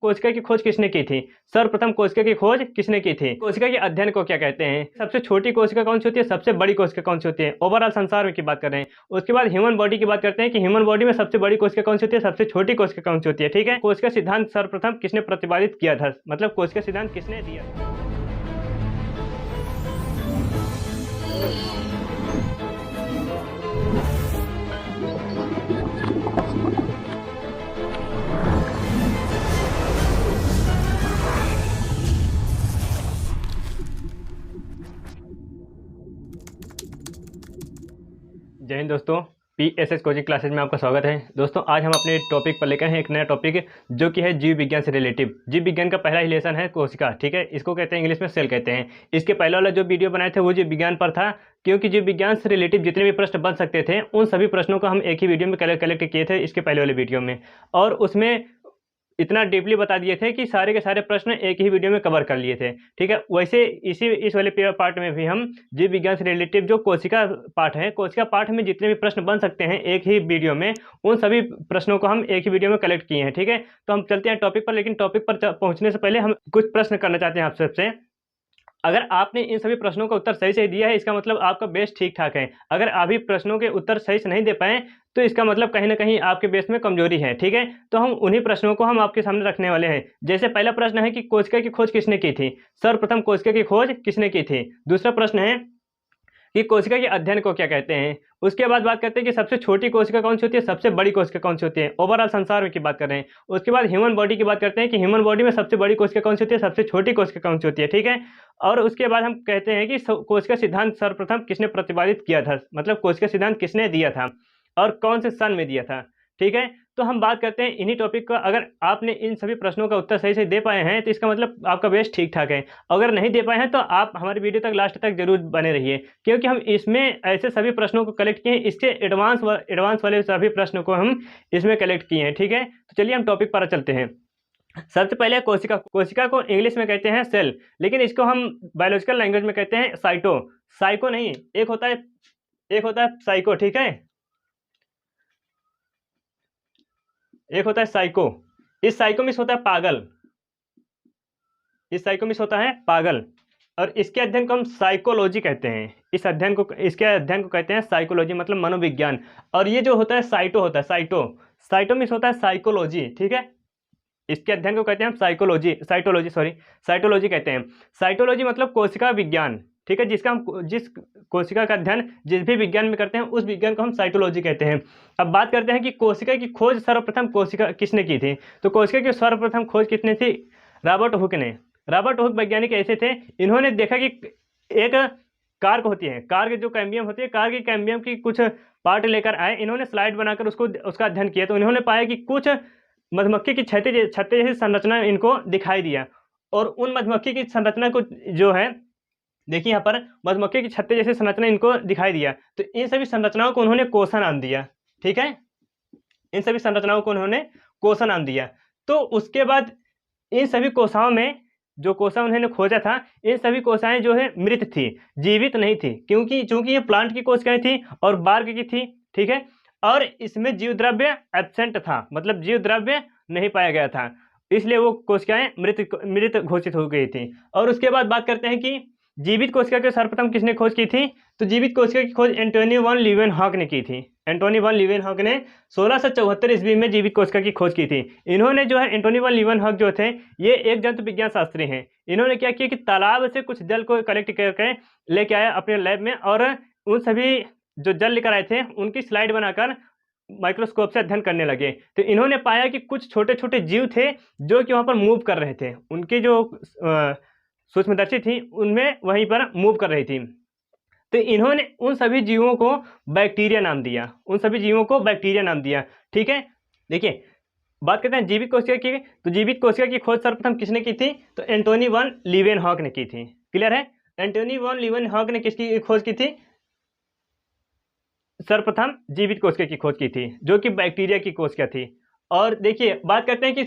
कोशिका की खोज किसने की थी? सर्वप्रथम कोशिका की खोज किसने की थी? कोशिका के अध्ययन को क्या कहते हैं? सबसे छोटी कोशिका कौन सी होती है? सबसे बड़ी कोशिका कौन सी होती है? ओवरऑल संसार में की बात कर रहे हैं। उसके बाद ह्यूमन बॉडी की बात करते हैं कि ह्यूमन बॉडी में सबसे बड़ी कोशिका कौन सी होती है, सबसे छोटी कोशिका कौन सी होती है। ठीक है, कोशिका सिद्धांत सर्वप्रथम किसने प्रतिपादित किया था, मतलब कोशिका सिद्धांत किसने दिया था? जय हिंद दोस्तों, PSS कोचिंग क्लासेज में आपका स्वागत है। दोस्तों आज हम अपने टॉपिक पर लेकर हैं एक नया टॉपिक जो कि है जीव विज्ञान से रिलेटिव। जीव विज्ञान का पहला ही लेसन है कोशिका। ठीक है, इसको कहते हैं इंग्लिश में सेल कहते हैं। इसके पहले वाला जो वीडियो बनाए थे वो जीव विज्ञान पर था, क्योंकि जीव विज्ञान से रिलेटिव जितने भी प्रश्न बन सकते थे उन सभी प्रश्नों को हम एक ही वीडियो में कलेक्ट किए थे इसके पहले वाले वीडियो में, और उसमें इतना डीपली बता दिए थे कि सारे के सारे प्रश्न एक ही वीडियो में कवर कर लिए थे। ठीक है, वैसे इस वाले पार्ट में भी हम जीव विज्ञान से रिलेटिव जो कोशिका पार्ट है, कोशिका पार्ट में जितने भी प्रश्न बन सकते हैं एक ही वीडियो में, उन सभी प्रश्नों को हम एक ही वीडियो में कलेक्ट किए हैं। ठीक है, तो हम चलते हैं टॉपिक पर, लेकिन टॉपिक पर पहुंचने से पहले हम कुछ प्रश्न करना चाहते हैं आप सबसे। अगर आपने इन सभी प्रश्नों का उत्तर सही से दिया है, इसका मतलब आपका बेस ठीक ठाक है। अगर अभी प्रश्नों के उत्तर सही से नहीं दे पाए तो इसका मतलब कहीं ना कहीं आपके बेस में कमजोरी है। ठीक है, तो हम उन्हीं प्रश्नों को हम आपके सामने रखने वाले हैं। जैसे पहला प्रश्न है कि कोशिका की खोज किसने की थी? सर्वप्रथम कोशिका की खोज किसने की थी? दूसरा प्रश्न है कि कोशिका के अध्ययन को क्या कहते हैं? उसके बाद बात करते हैं कि सबसे छोटी कोशिका कौन सी होती है, सबसे बड़ी कोशिका कौन सी होती है? ओवरऑल संसार में की बात कर रहे हैं। उसके बाद ह्यूमन बॉडी की बात करते हैं कि ह्यूमन बॉडी में सबसे बड़ी कोशिका कौन सी होती है, सबसे छोटी कोशिका कौन सी होती है। ठीक है, और उसके बाद हम कहते हैं कि कोशिका सिद्धांत सर्वप्रथम किसने प्रतिपादित किया था, मतलब कोशिका सिद्धांत किसने दिया था और कौन से सन में दिया था। ठीक है, तो हम बात करते हैं इन्हीं टॉपिक का। अगर आपने इन सभी प्रश्नों का उत्तर सही से दे पाए हैं तो इसका मतलब आपका बेस ठीक ठाक है। अगर नहीं दे पाए हैं तो आप हमारी वीडियो तक लास्ट तक जरूर बने रहिए, क्योंकि हम इसमें ऐसे सभी प्रश्नों को कलेक्ट किए हैं, इसके एडवांस वाले सभी प्रश्नों को हम इसमें कलेक्ट किए हैं। ठीक है, तो चलिए हम टॉपिक पर चलते हैं। सबसे पहले कोशिका को इंग्लिश में कहते हैं सेल, लेकिन इसको हम बायोलॉजिकल लैंग्वेज में कहते हैं साइटो। साइको नहीं, एक होता है साइको। ठीक है, एक होता है साइको। इस साइको मिस होता है पागल, इस साइको मिस होता है पागल, और इसके अध्ययन को हम साइकोलॉजी कहते हैं। इसके अध्ययन को कहते हैं साइकोलॉजी, मतलब मनोविज्ञान। और ये जो होता है साइटो होता है साइटो मिस होता है साइकोलॉजी। ठीक है, इसके अध्ययन को कहते हैं हम साइटोलॉजी कहते हैं। साइटोलॉजी मतलब कोशिका विज्ञान। ठीक है, जिस कोशिका का अध्ययन जिस भी विज्ञान में करते हैं उस विज्ञान को हम साइटोलॉजी कहते हैं। अब बात करते हैं कि कोशिका की खोज सर्वप्रथम कोशिका किसने की थी? तो कोशिका की सर्वप्रथम खोज किसने थी? रॉबर्ट हुक ने। रॉबर्ट हुक वैज्ञानिक ऐसे थे, इन्होंने देखा कि एक कार्क होती है, कार्क जो कैम्बियम होती है, कार्क की कैम्बियम की कुछ पार्ट लेकर आए, इन्होंने स्लाइड बनाकर उसका अध्ययन किया। तो इन्होंने पाया कि कुछ मधुमक्खी की छत्ते जैसी संरचना इनको दिखाई दिया, और उन मधुमक्खी की संरचना को जो है, देखिए यहाँ पर मधुमक्खी की छत्ते जैसी संरचना इनको दिखाई दिया। तो इन सभी संरचनाओं को उन्होंने कोसा नाम दिया। ठीक है, इन सभी संरचनाओं को उन्होंने कोसा नाम दिया। तो उसके बाद इन सभी कोशाओं में जो कोसा उन्होंने खोजा था, इन सभी कोशाएं जो है मृत थी, जीवित नहीं थी, चूंकि ये प्लांट की कोशिकाएं थी और बार्ग की थी। ठीक है, और इसमें जीव द्रव्य एब्सेंट था, मतलब जीव द्रव्य नहीं पाया गया था, इसलिए वो कोशिकाएं मृत घोषित हो गई थी। और उसके बाद बात करते हैं कि जीवित कोशिका के सर्वप्रथम किसने खोज की थी? तो जीवित कोशिका की खोज एंटोनी वॉन लीवेनहॉक ने की थी। एंटोनी वॉन लीवेनहॉक ने 1674 ईस्वी में जीवित कोशिका की खोज की थी। इन्होंने जो है, एंटोनी वॉन लीवेनहॉक जो थे, ये एक जंतु विज्ञान शास्त्री हैं। इन्होंने क्या किया कि तालाब से कुछ जल को कलेक्ट करके लेके आया अपने लैब में, और उन सभी जो जल लेकर आए थे उनकी स्लाइड बनाकर माइक्रोस्कोप से अध्ययन करने लगे। तो इन्होंने पाया कि कुछ छोटे छोटे जीव थे जो कि वहाँ पर मूव कर रहे थे, उनकी जो सूक्ष्मदर्शी थी उनमें वहीं पर मूव कर रही थी। तो इन्होंने उन सभी जीवों को बैक्टीरिया नाम दिया। ठीक है, देखिए बात करते हैं जीवित कोशिका की। तो जीवित कोशिका की खोज सर्वप्रथम किसने की थी? तो एंटोनी वॉन लीवेनहॉक ने की थी। क्लियर है, एंटोनी वॉन लीवेनहॉक ने किसकी खोज की थी? सर्वप्रथम जीवित कोशिका की खोज की थी, जो कि बैक्टीरिया की कोशिका थी। और देखिए बात करते हैं कि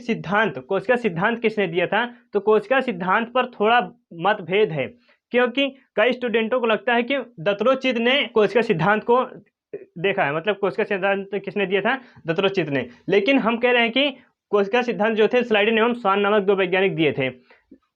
कोशिका सिद्धांत किसने दिया था? तो कोशिका सिद्धांत पर थोड़ा मतभेद है, क्योंकि कई स्टूडेंटों को लगता है कि दत्रोचित ने कोशिका सिद्धांत को देखा है, मतलब कोशिका सिद्धांत किसने दिया था? दत्रोचित ने। लेकिन हम कह रहे हैं कि कोशिका सिद्धांत जो थे स्लाइडेन एवं स्वान नामक दो वैज्ञानिक दिए थे।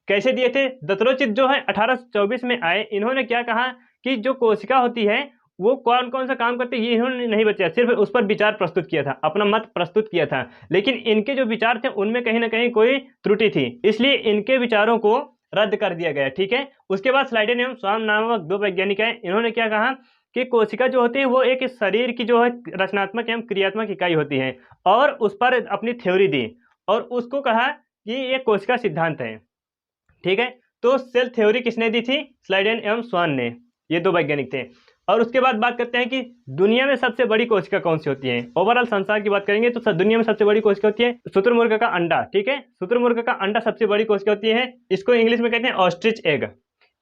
कैसे दिए थे? दत्रोचित जो है 1824 में आए। इन्होंने क्या कहा कि जो कोशिका होती है वो कौन कौन सा काम करती है ये इन्होंने नहीं बताया, सिर्फ उस पर विचार प्रस्तुत किया था, अपना मत प्रस्तुत किया था। लेकिन इनके जो विचार थे उनमें कहीं ना कहीं कोई त्रुटि थी, इसलिए इनके विचारों को रद्द कर दिया गया। ठीक है। उसके बाद स्लाइडेन एवं स्वान नामक दो वैज्ञानिक हैं। इन्होंने क्या कहा कि कोशिका जो होती है वो एक शरीर की जो है रचनात्मक एवं क्रियात्मक इकाई होती है, और उस पर अपनी थ्योरी दी और उसको कहा कि ये कोशिका सिद्धांत है। ठीक है। तो सेल थ्योरी किसने दी थी? स्लाइडेन एवं स्वान ने, ये दो वैज्ञानिक थे। और उसके बाद बात करते हैं कि दुनिया में सबसे बड़ी कोशिका कौन सी होती है। ओवरऑल संसार की बात करेंगे तो दुनिया में सबसे बड़ी कोशिका होती है शुतुरमुर्ग का अंडा। ठीक है। शुतुरमुर्ग का अंडा सबसे बड़ी कोशिका होती है। इसको इंग्लिश में कहते हैं ऑस्ट्रिच एग।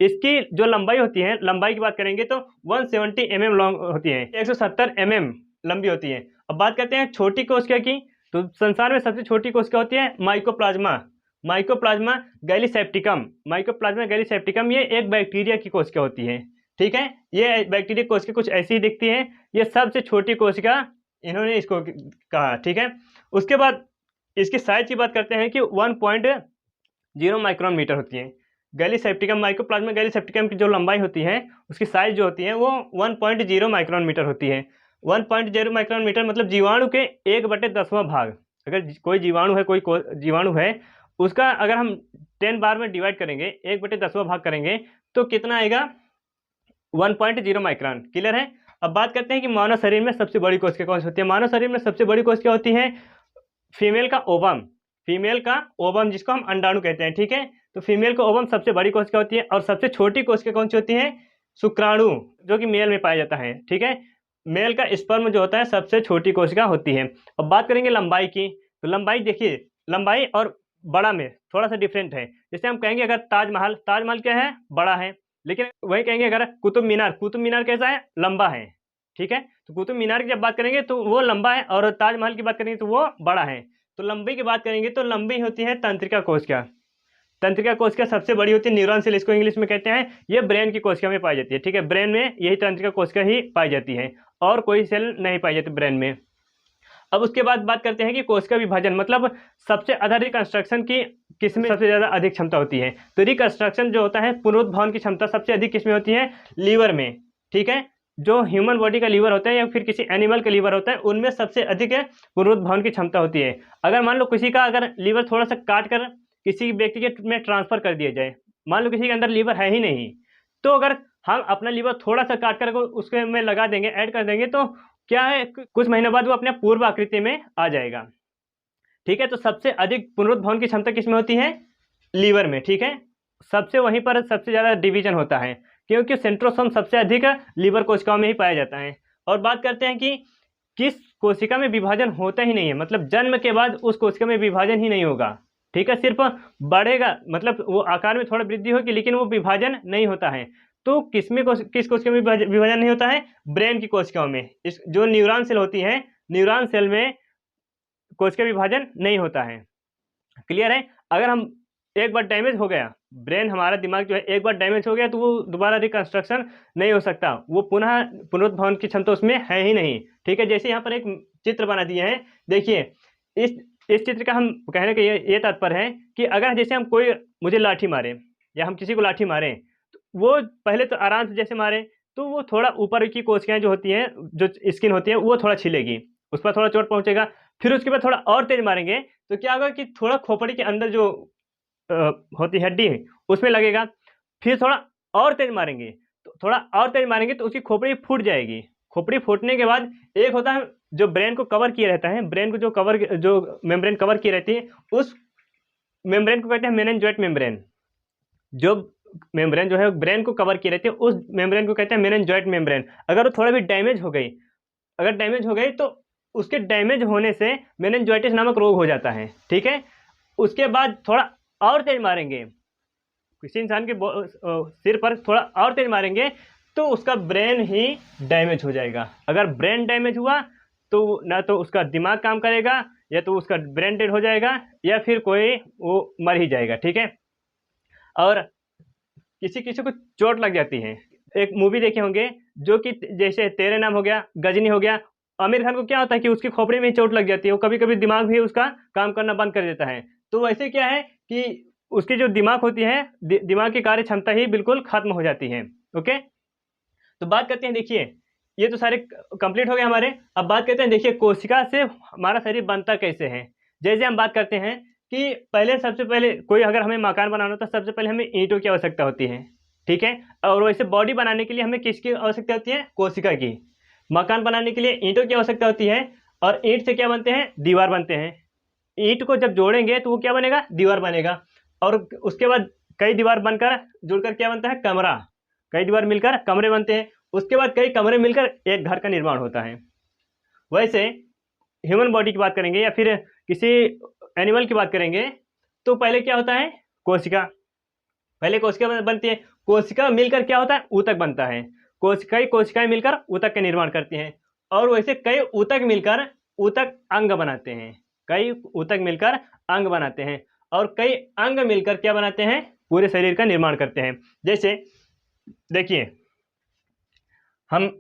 इसकी जो लंबाई होती है, लंबाई की बात करेंगे तो 170 mm लॉन्ग होती है, 170 mm लंबी होती है। अब बात करते हैं छोटी कोशिका की, तो संसार में सबसे छोटी कोशिका होती है mycoplasma. Mycoplasma gallisepticum, mycoplasma gallisepticum ये एक बैक्टीरिया की कोशिका होती है। ठीक है। ये बैक्टीरिया कोशिका कुछ ऐसी ही दिखती है। ये सबसे छोटी कोशिका इन्होंने इसको कहा। ठीक है। उसके बाद इसकी साइज की बात करते हैं कि 1.0 माइक्रोन मीटर होती है। गैलीसेप्टिकम, माइकोप्लाज्मा गैलीसेप्टिकम की जो लंबाई होती है उसकी साइज जो होती है वो 1.0 माइक्रोन मीटर होती है। 1.0 माइक्रोन मीटर मतलब जीवाणु के 1/10वां भाग। अगर कोई जीवाणु है, कोई जीवाणु है, उसका अगर हम 10 बार में डिवाइड करेंगे, 1/10वां भाग करेंगे तो कितना आएगा? 1.0 माइक्रोन। क्लियर है। अब बात करते हैं कि मानव शरीर में सबसे बड़ी कोशिका कौन सी होती है। मानव शरीर में सबसे बड़ी कोशिका होती है फीमेल का ओवम। फीमेल का ओवम जिसको हम अंडाणु कहते हैं। ठीक है। तो फीमेल का ओवम सबसे बड़ी कोशिका होती है। और सबसे छोटी कोशिका कौन सी होती है? शुक्राणु, जो कि मेल में पाया जाता है। ठीक है। मेल का स्पर्म जो होता है सबसे छोटी कोशिका होती है। अब बात करेंगे लंबाई की, तो लंबाई देखिए, लंबाई और बड़ा में थोड़ा सा डिफरेंट है। जैसे हम कहेंगे अगर ताजमहल, ताजमहल क्या है? बड़ा है। लेकिन वही कहेंगे अगर कुतुब मीनार, कुतुब मीनार कैसा है? लंबा है। ठीक है। तो कुतुब मीनार की जब बात करेंगे तो वो लंबा है, और ताजमहल की बात करेंगे तो वो बड़ा है। तो लंबी की बात करेंगे तो लंबी होती है तंत्रिका कोशिका। तंत्रिका कोशिका सबसे बड़ी होती है, न्यूरॉन सेल इसको इंग्लिश में कहते हैं। ये ब्रेन की कोशिका में पाई जाती है। ठीक है। ब्रेन में यही तंत्रिका कोशिका ही पाई जाती है, और कोई सेल नहीं पाई जाती ब्रेन में। अब उसके बाद बात करते हैं कि कोशिका विभाजन मतलब सबसे अधिक रिकंस्ट्रक्शन की किसमें सबसे ज़्यादा अधिक क्षमता होती है। तो रिकंस्ट्रक्शन जो होता है, पुनरुत्थान की क्षमता सबसे अधिक किसमें होती है? लीवर में। ठीक है। जो ह्यूमन बॉडी का लीवर होता है या फिर किसी एनिमल का लीवर होता है, उनमें सबसे अधिक पुनरुत्थान की क्षमता होती है। अगर मान लो किसी का अगर लीवर थोड़ा सा काट कर किसी व्यक्ति के में ट्रांसफर कर दिया जाए, मान लो किसी के अंदर लीवर है ही नहीं, तो अगर हम अपना लीवर थोड़ा सा काट कर उसके में लगा देंगे, ऐड कर देंगे, तो क्या है, कुछ महीनों बाद वो अपने पूर्व आकृति में आ जाएगा। ठीक है। तो सबसे अधिक पुनरुत्थान की क्षमता किसमें होती है? लीवर में। ठीक है। सबसे वहीं पर सबसे ज़्यादा डिवीजन होता है, क्योंकि सेंट्रोसोम सबसे अधिक लीवर कोशिकाओं में ही पाया जाता है। और बात करते हैं कि किस कोशिका में विभाजन होता ही नहीं है, मतलब जन्म के बाद उस कोशिका में विभाजन ही नहीं होगा। ठीक है। सिर्फ बढ़ेगा, मतलब वो आकार में थोड़ा वृद्धि होगी, लेकिन वो विभाजन नहीं होता है। तो किस कोशिका में विभाजन नहीं होता है? ब्रेन की कोशिकाओं में। इस जो न्यूरॉन सेल होती है, न्यूरॉन सेल में कोशिका विभाजन नहीं होता है। क्लियर है। अगर हम एक बार डैमेज हो गया, ब्रेन हमारा दिमाग जो है एक बार डैमेज हो गया, तो वो दोबारा रिकंस्ट्रक्शन नहीं हो सकता, वो पुनः पुनरुत्थान की क्षमता उसमें है ही नहीं। ठीक है। जैसे यहाँ पर एक चित्र बना दिए हैं, देखिए इस चित्र का हम कहने का ये तात्पर्य है कि अगर जैसे हम कोई मुझे लाठी मारे या हम किसी को लाठी मारें, तो वो पहले तो आराम से जैसे मारे, तो वो थोड़ा ऊपर की कोशिकाएं जो होती हैं, जो स्किन होती है, वो थोड़ा छिलेगी, उस पर थोड़ा चोट पहुंचेगा। फिर उसके बाद थोड़ा और तेज मारेंगे तो क्या होगा कि थोड़ा खोपड़ी के अंदर जो होती हड्डी है उसमें लगेगा। फिर थोड़ा और तेज मारेंगे, तो थोड़ा और तेज मारेंगे तो उसकी खोपड़ी फूट जाएगी। खोपड़ी फूटने के बाद एक होता है जो ब्रेन को कवर किए रहता है, ब्रेन को जो मेम्ब्रेन कवर की रहती है, उस मेम्ब्रेन को कहते हैं मेनिंजोइट मेम्ब्रेन। जो मेम्ब्रेन जो है ब्रेन को कवर किए रहती है, उस मेम्ब्रेन को कहते हैं मेनिंजोइट मेम्ब्रेन। अगर वो थोड़ा भी डैमेज हो गई, अगर डैमेज हो गई तो उसके डैमेज होने से मेनिंजाइटिस नामक रोग हो जाता है। ठीक है। उसके बाद थोड़ा और तेज मारेंगे, किसी इंसान के सिर पर थोड़ा और तेज मारेंगे तो उसका ब्रेन ही डैमेज हो जाएगा। अगर ब्रेन डैमेज हुआ तो ना तो उसका दिमाग काम करेगा, या तो उसका ब्रेन डेड हो जाएगा, या फिर कोई वो मर ही जाएगा। ठीक है। और किसी किसी को चोट लग जाती है। एक मूवी देखे होंगे जो कि जैसे तेरे नाम हो गया, गजनी हो गया, आमिर खान को क्या होता है कि उसकी खोपड़ी में ही चोट लग जाती है, वो कभी कभी दिमाग भी उसका काम करना बंद कर देता है। तो वैसे क्या है कि उसकी जो दिमाग होती है, दिमाग की कार्य क्षमता ही बिल्कुल खत्म हो जाती है। ओके, तो बात करते हैं, देखिए ये तो सारे कंप्लीट हो गए हमारे। अब बात करते हैं, देखिए कोशिका से हमारा शरीर बनता कैसे है। जैसे हम बात करते हैं कि पहले, सबसे पहले कोई अगर हमें मकान बनाना हो तो सबसे पहले हमें ईंटों की आवश्यकता होती है, ठीक है। और वैसे बॉडी बनाने के लिए हमें किसकी आवश्यकता होती है? कोशिका की। मकान बनाने के लिए ईंटों की आवश्यकता होती है, और ईंट से क्या बनते हैं? दीवार बनते हैं। ईंट को जब जोड़ेंगे तो वो क्या बनेगा? दीवार बनेगा। और उसके बाद कई दीवार बनकर जुड़कर क्या बनता है? कमरा। कई दीवार मिलकर कमरे बनते हैं। उसके बाद कई कमरे मिलकर एक घर का निर्माण होता है। वैसे ह्यूमन बॉडी की बात करेंगे या फिर किसी एनिमल की बात करेंगे तो पहले क्या होता है? कोशिका। पहले कोशिका बनती है। कोशिका मिलकर क्या होता है? ऊतक बनता है। कई कोशिकाएं मिलकर ऊतक का निर्माण करती हैं। और वैसे कई ऊतक मिलकर ऊतक अंग बनाते हैं। कई ऊतक मिलकर अंग बनाते हैं, और कई अंग मिलकर क्या बनाते हैं? पूरे शरीर का निर्माण करते हैं। जैसे देखिए, हम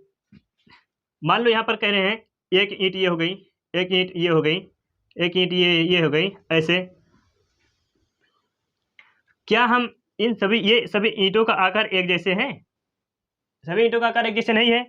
मान लो यहाँ पर कह रहे हैं एक ईंट ये हो गई, एक ईंट ये हो गई, एक ईंट ये हो गई, ऐसे। क्या हम इन सभी, ये सभी ईंटों का आकार एक जैसे हैं? सभी ईंटों का आकार एक जैसे नहीं है।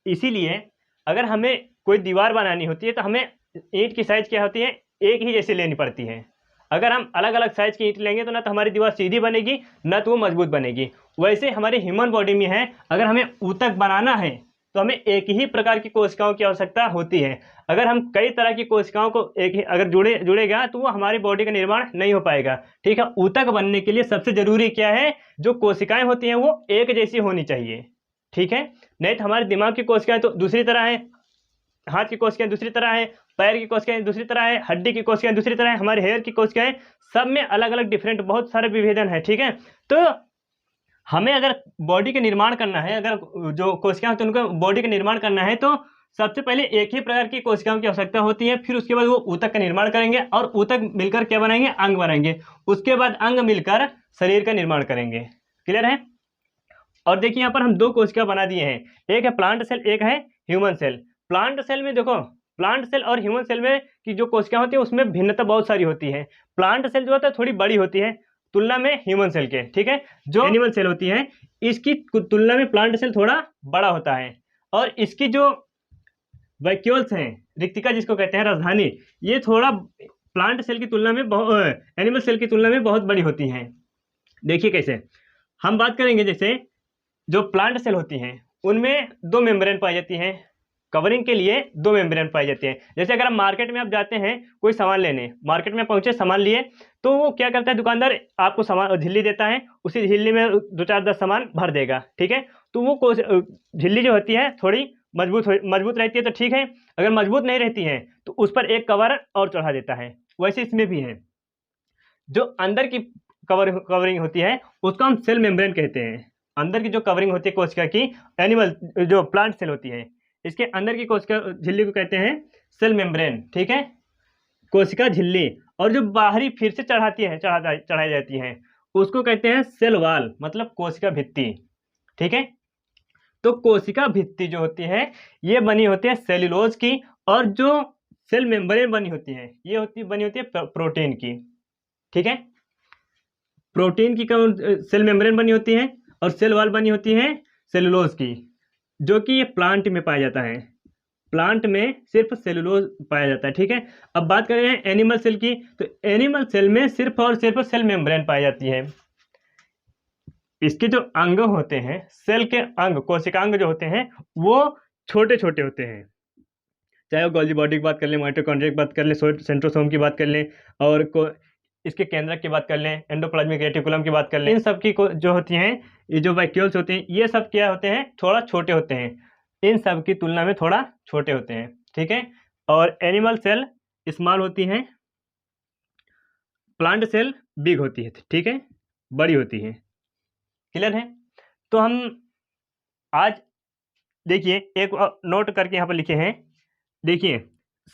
इसीलिए अगर हमें कोई दीवार बनानी होती है तो हमें ईंट की साइज क्या होती है? एक ही जैसे लेनी पड़ती है। अगर हम अलग अलग साइज की ईंट लेंगे तो ना तो हमारी दीवार सीधी बनेगी, ना तो वो मजबूत बनेगी। वैसे हमारी ह्यूमन बॉडी में है, अगर हमें ऊतक बनाना है तो हमें एक ही प्रकार की कोशिकाओं की आवश्यकता होती है। अगर हम कई तरह की कोशिकाओं को एक ही अगर जुड़ेगा तो वो हमारी बॉडी का निर्माण नहीं हो पाएगा, ठीक है। ऊतक बनने के लिए सबसे जरूरी क्या है? जो कोशिकाएं होती हैं वो एक जैसी होनी चाहिए, ठीक है। नहीं तो हमारे दिमाग की कोशिकाएं तो दूसरी तरह है, हाथ की कोशिकाएं दूसरी तरह है, पैर की कोशिकाएं दूसरी तरह है, हड्डी की कोशिकाएं दूसरी तरह है, हमारे हेयर की कोशिकाएं, सब में अलग अलग डिफरेंट बहुत सारे विभेदन है, ठीक है। तो हमें अगर बॉडी का निर्माण करना है, अगर जो कोशिकाएं होती हैं उनका बॉडी का निर्माण करना है तो सबसे पहले एक ही प्रकार की कोशिकाओं की आवश्यकता होती है। फिर उसके बाद वो ऊतक का निर्माण करेंगे, और ऊतक मिलकर क्या बनाएंगे? अंग बनाएंगे। उसके बाद अंग मिलकर शरीर का निर्माण करेंगे। क्लियर है? और देखिए यहाँ पर हम दो कोशिका बना दिए हैं, एक है प्लांट सेल, एक है ह्यूमन सेल। प्लांट सेल में देखो, प्लांट सेल और ह्यूमन सेल में की जो कोशिका होती है उसमें भिन्नता बहुत सारी होती है। प्लांट सेल जो होता है थोड़ी बड़ी होती है तुलना में ह्यूमन सेल के, ठीक है। जो एनिमल सेल होती है इसकी तुलना में प्लांट सेल थोड़ा बड़ा होता है, और इसकी जो वैक्यूल्स हैं, रिक्तिका जिसको कहते हैं, राजधानी, ये थोड़ा प्लांट सेल की तुलना में एनिमल सेल की तुलना में बहुत बड़ी होती हैं। देखिए कैसे हम बात करेंगे, जैसे जो प्लांट सेल होती हैं उनमें दो मेम्ब्रेन पाई जाती हैं, कवरिंग के लिए दो मेम्ब्रेन पाई जाती हैं। जैसे अगर हम मार्केट में आप जाते हैं कोई सामान लेने, मार्केट में पहुंचे सामान लिए, तो वो क्या करता है? दुकानदार आपको सामान झिल्ली देता है, उसी झिल्ली में 2-4-10 सामान भर देगा, ठीक है। तो वो झिल्ली जो होती है थोड़ी मजबूत रहती है तो ठीक है, अगर मजबूत नहीं रहती है तो उस पर एक कवर और चढ़ा देता है। वैसे इसमें भी है, जो अंदर की कवरिंग होती है उसको हम सेल मेम्ब्रेन कहते हैं। अंदर की जो कवरिंग होती है कोशिका की, एनिमल जो प्लांट सेल होती है, इसके अंदर की कोशिका झिल्ली को कहते हैं सेल मेम्ब्रेन, ठीक है, कोशिका झिल्ली। और जो बाहरी फिर से चढ़ाई जाती है उसको कहते हैं सेल वॉल, मतलब कोशिका भित्ति, ठीक है। तो कोशिका भित्ति जो होती है ये बनी होती है सेल्यूलोज की, और जो सेल मेम्ब्रेन बनी होती है ये बनी होती है प्रोटीन की, ठीक है। प्रोटीन की सेल मेम्ब्रेन बनी होती है, और सेल वॉल बनी होती है सेलुलोज की, जो कि ये प्लांट में पाया जाता है। प्लांट में सिर्फ सेलुलोज पाया जाता है, ठीक है। अब बात करें एनिमल सेल की, तो एनिमल सेल में सिर्फ और सिर्फ सेल मेम्ब्रेन पाई जाती है। इसके जो अंग होते हैं, सेल के अंग, कोशिकांग जो होते हैं वो छोटे छोटे होते हैं, चाहे वो गोल्गी बॉडी की बात कर लें, माइटोकॉन्ड्रिया की बात कर लें, सेंट्रोसोम की बात कर लें, और इसके केंद्रक की बात कर लें, एंडोप्लाज्मिक रेटिकुलम की बात कर लें। इन सब की जो होती हैं, ये जो वैक्यूल्स होते हैं, ये सब क्या होते हैं? थोड़ा छोटे होते हैं, इन सब की तुलना में थोड़ा छोटे होते हैं, ठीक है। और एनिमल सेल स्मॉल होती हैं, प्लांट सेल बिग होती है, ठीक है, बड़ी होती है। क्लियर है? तो हम आज देखिए एक नोट करके यहाँ पर लिखे हैं, देखिए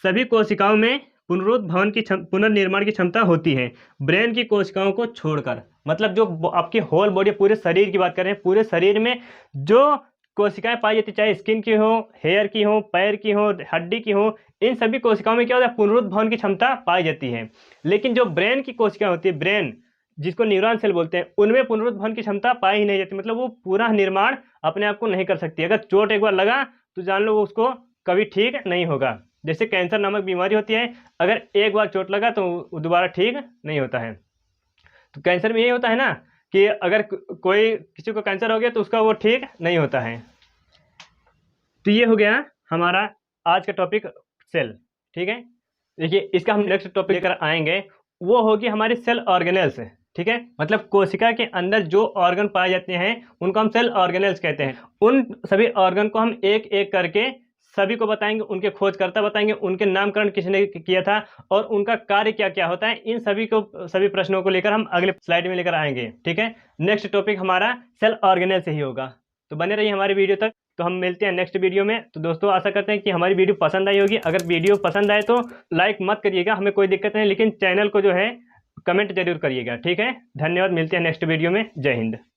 सभी कोशिकाओं में पुनर्निर्माण की क्षमता होती है, ब्रेन की कोशिकाओं को छोड़कर। मतलब जो आपकी होल बॉडी, पूरे शरीर की बात कर रहे हैं, पूरे शरीर में जो कोशिकाएं पाई जाती, चाहे स्किन की हो, हेयर की हो, पैर की हो, हड्डी की हो, इन सभी कोशिकाओं में क्या होता है, पुनरुत्भवन की क्षमता पाई जाती है। लेकिन जो ब्रेन की कोशिकाएं होती है, ब्रेन जिसको न्यूरॉन सेल बोलते हैं, उनमें पुनरुत्भवन की क्षमता पाई ही नहीं जाती, मतलब वो पूरा निर्माण अपने आप को नहीं कर सकती। अगर चोट एक बार लगा तो जान लो वो उसको कभी ठीक नहीं होगा। जैसे कैंसर नामक बीमारी होती है, अगर एक बार चोट लगा तो वो दोबारा ठीक नहीं होता है। तो कैंसर में यही होता है ना कि अगर कोई किसी को कैंसर हो गया तो उसका वो ठीक नहीं होता है। तो ये हो गया हमारा आज का टॉपिक सेल। ठीक है, देखिए इसका हम नेक्स्ट टॉपिक लेकर आएंगे, वो होगी हमारी सेल ऑर्गेनेल्स। ठीक है, मतलब कोशिका के अंदर जो ऑर्गन पाए जाते हैं उनको हम सेल ऑर्गेनेल्स कहते हैं। उन सभी ऑर्गन को हम एक एक करके सभी को बताएंगे, उनके खोजकर्ता बताएंगे, उनके नामकरण किसने किया था और उनका कार्य क्या क्या होता है। इन सभी प्रश्नों को लेकर हम अगले स्लाइड में लेकर आएंगे। ठीक है, नेक्स्ट टॉपिक हमारा सेल ऑर्गेनेल से ही होगा। तो बने रहिए हमारी वीडियो तक। तो हम मिलते हैं नेक्स्ट वीडियो में। तो दोस्तों आशा करते हैं कि हमारी वीडियो पसंद आई होगी। अगर वीडियो पसंद आए तो लाइक मत करिएगा, हमें कोई दिक्कत नहीं, लेकिन चैनल को जो है कमेंट जरूर करिएगा। ठीक है, धन्यवाद, मिलते हैं नेक्स्ट वीडियो में। जय हिंद।